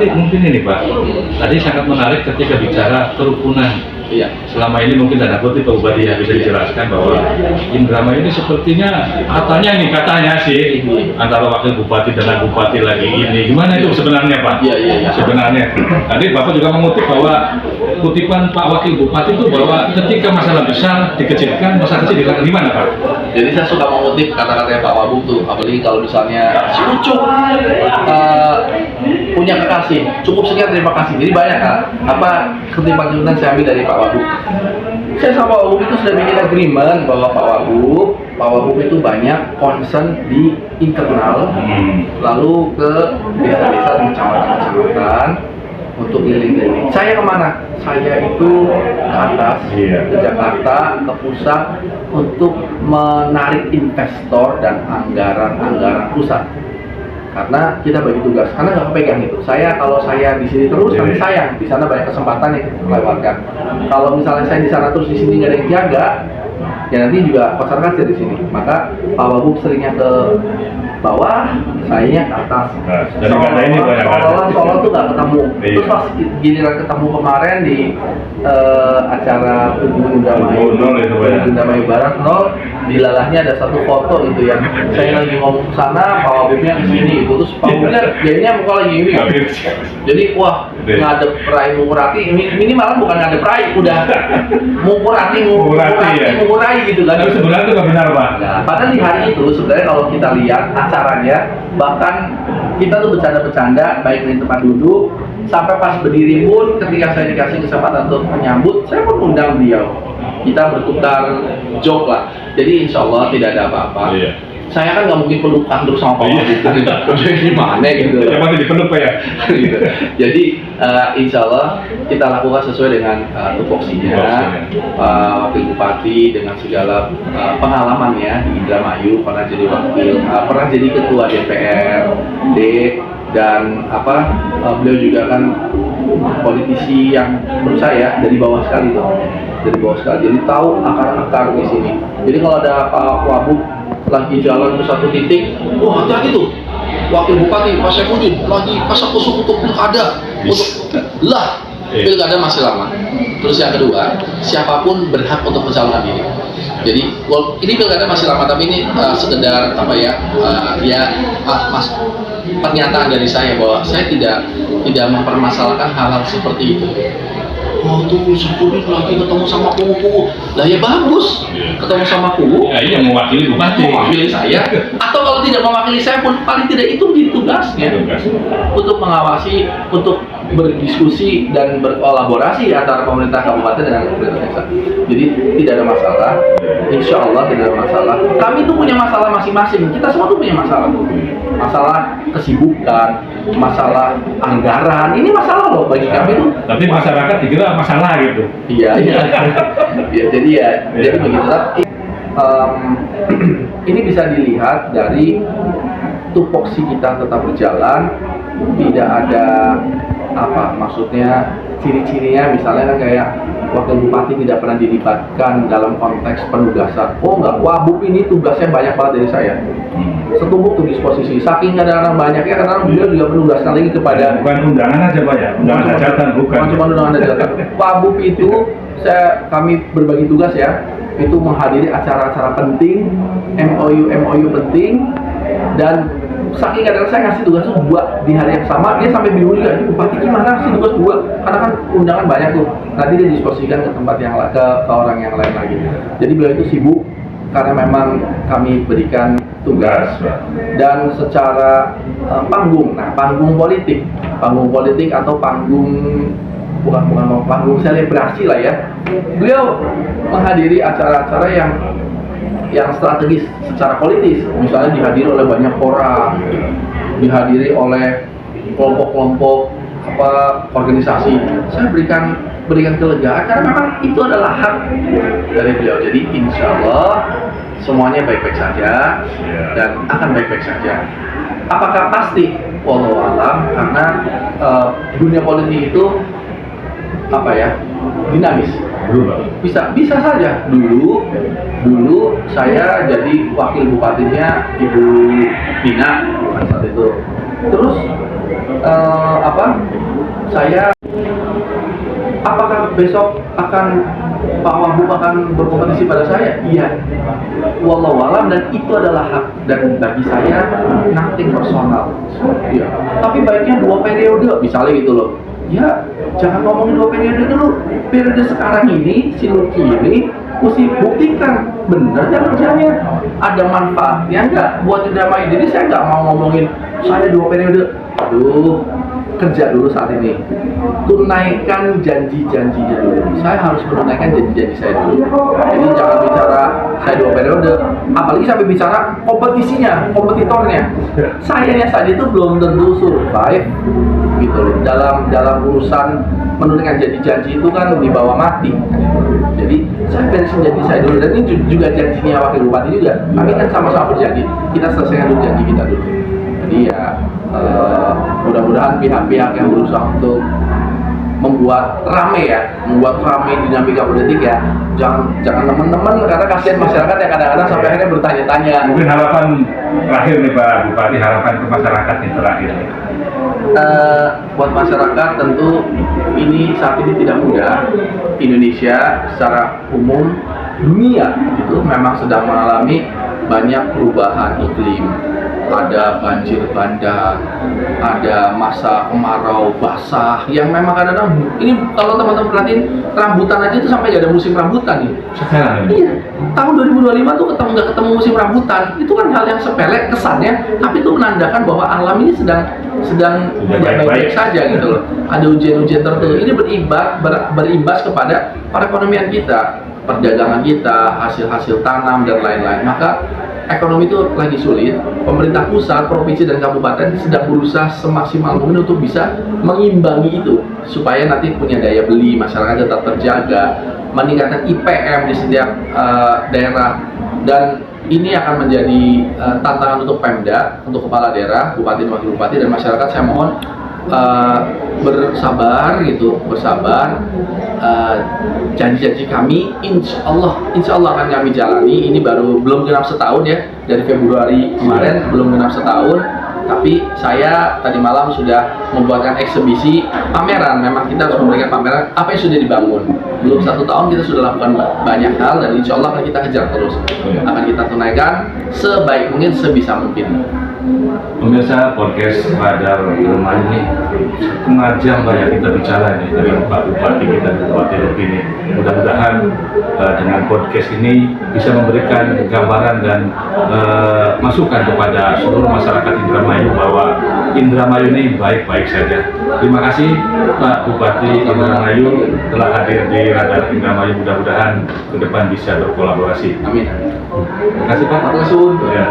Bupati mungkin ini Pak, tadi sangat menarik ketika bicara kerukunan. Iya. Selama ini mungkin tanda kutip Pak Bupati ya bisa dijelaskan bahwa Indramayu ini sepertinya katanya sih antara wakil bupati dengan bupati lagi ini. Gimana itu sebenarnya Pak? Iya. Sebenarnya. Tadi Bapak juga mengutip bahwa kutipan Pak Wakil Bupati itu bahwa ketika masalah besar dikecilkan, masalah kecil dilakukan gimana Pak? Jadi saya suka mengutip kata-katanya Pak Wabuk tuh, apalagi kalau misalnya si Ucup punya kekasih, cukup sekian terima kasih. Jadi banyak kan? Apa kutipan saya ambil dari Pak Wabuk. Saya sama Pak Wabuk itu sudah bikin agreement bahwa Pak Wabuk itu banyak concern di internal, lalu ke desa-desa dan kecamatan-kecamatan untuk keliling-keliling. Saya kemana? Saya itu ke atas, ke Jakarta, ke pusat untuk menarik investor dan anggaran pusat. Karena kita bagi tugas, karena nggak kepegang itu. Kalau saya di sini terus, nanti sayang. Di sana banyak kesempatan yang kita lewatkan. Kalau misalnya saya di sana terus, di sini nggak ada yang jaga, ya nanti juga pasar kasir di sini. Maka Pak Wabuk seringnya ke bawah, sayanya ke atas. Soalnya tuh nggak ketemu. Terus pas giliran ketemu kemarin di acara Indramayu Barat 0, di lalahnya ada satu foto gitu yang saya lagi ngomong ke sana, Pak Wabuknya ke sini gitu. Terus Pak Wabuknya jadinya muka lagi ini. Jadi wah, ngadep Rai Mungurati, ini malah bukan ngadep Rai, udah Mungurati gitu kan. Tapi sebenarnya itu nggak benar Pak. Nah, padahal di hari itu sebenarnya kalau kita lihat acaranya, bahkan kita tuh bercanda-bercanda baik di tempat duduk sampai pas berdiri pun, ketika saya dikasih kesempatan untuk menyambut, saya pun undang beliau. Kita bertukar joke lah. Jadi insya Allah tidak ada apa-apa. Saya kan nggak mungkin pelukan terus sama Pak Wabuk gitu. Gimana gitu. Ya masih dipeluk Pak ya. Gitu. Jadi insya Allah kita lakukan sesuai dengan tupoksinya. Wakil Bupati dengan segala pengalamannya di Indramayu, pernah jadi wakil, pernah jadi ketua DPRD, dan beliau juga kan politisi yang menurut saya dari bawah sekali tuh, jadi tahu akar-akar di sini. Jadi kalau ada Pak Wabuk lagi jalan ke satu titik, wah hati-hati tuh wakil bupati Pak Saifuddin lagi kasak-kusuk untuk pilkada, pilkada masih lama. Terus yang kedua, siapapun berhak untuk mencalonkan diri. Jadi ini pilkada masih lama, tapi ini sekedar mas pernyataan dari saya bahwa saya tidak mempermasalahkan hal-hal seperti itu. Oh tuh Saifuddin lagi ketemu sama kubu. Lah ya bagus, ketemu sama kubu. Ya ini yang mewakili bupati. Mewakili saya. Atau kalau tidak mewakili saya pun paling tidak itu di tugasnya untuk mengawasi, untuk berdiskusi dan berkolaborasi antara pemerintah kabupaten dengan pemerintah desa. Jadi tidak ada masalah. Insya Allah tidak ada masalah. Kami tuh punya masalah masing-masing. Kita semua tuh punya masalah. Masalah kesibukan, masalah anggaran. Ini masalah loh bagi kami tuh. Tapi masyarakat dikira masalah gitu. Iya. Jadi begitu. Ini bisa dilihat dari tupoksi kita tetap berjalan, tidak ada maksudnya ciri-cirinya misalnya kan kayak wakil bupati tidak pernah dilibatkan dalam konteks penugasan. Oh enggak, Wabuk ini tugasnya banyak banget dari saya. Setumpuk tuh disposisi. Saking kadang-kadang banyaknya, kadang-kadang beliau juga menugaskan lagi kepada. Bukan undangan aja Pak ya, undangan hajatan bukan. Cuma undangan hajatan. Wabuk itu kami berbagi tugas ya, itu menghadiri acara-acara penting, MOU penting, dan saking kadang saya ngasih tugas 2 di hari yang sama, dia sampai bingung juga, ini bupati gimana sih tugas 2? Karena kan undangan banyak tuh, nanti dia disposisikan ke tempat yang lain, ke orang yang lain lagi. Jadi beliau itu sibuk karena memang kami berikan tugas, dan secara panggung politik atau panggung selebrasi lah ya. Beliau menghadiri acara-acara yang strategis secara politis, misalnya dihadiri oleh banyak orang, dihadiri oleh kelompok-kelompok organisasi. Saya berikan kelegaan karena memang itu adalah hak dari beliau. Jadi insya Allah semuanya baik-baik saja dan akan baik-baik saja. Apakah pasti? Wallahu alam, karena dunia politik itu dinamis. Bisa saja. Dulu saya jadi wakil bupatinya Ibu Pina saat itu. Terus saya apakah besok Pak Wagub akan berkompetisi pada saya? Iya. Wallahualam, dan itu adalah hak, dan bagi saya nothing personal. Ya. Tapi baiknya 2 periode, misalnya gitu loh. Ya, jangan ngomongin 2 periode dulu. Periode sekarang ini, si Lucky ini mesti buktikan benar ya kerjanya, ada manfaatnya nggak buat drama ini. Jadi saya nggak mau ngomongin saya 2 periode. Aduh, kerja dulu saat ini, tunaikan janji-janjinya dulu. Saya harus menunaikan janji-janji saya dulu. Jadi jangan bicara saya 2 periode, apalagi sampai bicara kompetisinya, kompetitornya. Sayanya saja itu belum tentu survive gitu loh. Dalam urusan menunaikan janji-janji itu kan dibawa mati. Jadi saya beresin janji saya dulu, dan ini juga janjinya wakil bupati juga. Kami kan sama-sama berjanji, kita selesaikan dulu janji kita dulu. Jadi ya mudah-mudahan pihak-pihak yang berusaha untuk membuat rame dinamika politik ya, jangan teman-teman, karena kasihan masyarakat ya kadang-kadang sampai akhirnya bertanya-tanya. Mungkin harapan terakhir nih Pak Bupati, harapan ke masyarakat yang terakhir. Buat masyarakat tentu ini saat ini tidak mudah. Indonesia secara umum, dunia itu memang sedang mengalami banyak perubahan iklim. Ada banjir bandang, ada masa kemarau basah yang memang kadang-kadang ini kalau teman-teman perhatiin, rambutan aja itu sampai gak ada musim rambutan nih. Sekarang ini. Iya, tahun 2025 tuh nggak ketemu musim rambutan. Itu kan hal yang sepele kesannya, tapi itu menandakan bahwa alam ini sedang tidak baik-baik saja gitu loh. Ada hujan-hujan tertentu. Ini berimbas kepada perekonomian kita, perdagangan kita, hasil-hasil tanam dan lain-lain. Maka ekonomi itu lagi sulit. Pemerintah pusat, provinsi dan kabupaten sedang berusaha semaksimal mungkin untuk bisa mengimbangi itu supaya nanti punya daya beli, masyarakat tetap terjaga, meningkatkan IPM di setiap daerah. Dan ini akan menjadi tantangan untuk Pemda, untuk kepala daerah, bupati, wakil bupati, dan masyarakat. Saya mohon bersabar. Janji-janji kami insya Allah akan kami jalani. Ini belum genap setahun ya, dari Februari kemarin belum genap setahun, tapi saya tadi malam sudah membuatkan eksebisi pameran. Memang kita harus memberikan pameran apa yang sudah dibangun. Belum 1 tahun kita sudah lakukan banyak hal, dan insya Allah akan kita kejar terus, akan kita tunaikan sebaik mungkin, sebisa mungkin. Pemirsa podcast Radar Indramayu ini setengah jam banyak kita bicara nih dari Pak Bupati kita, Bupati Lucky ini. Mudah-mudahan dengan podcast ini bisa memberikan gambaran dan masukan kepada seluruh masyarakat Indramayu bahwa Indramayu ini baik-baik saja. Terima kasih Pak Bupati Indramayu telah hadir di Radar Indramayu. Mudah-mudahan ke depan bisa berkolaborasi. Amin. Terima kasih Pak. Terima kasih. Ya.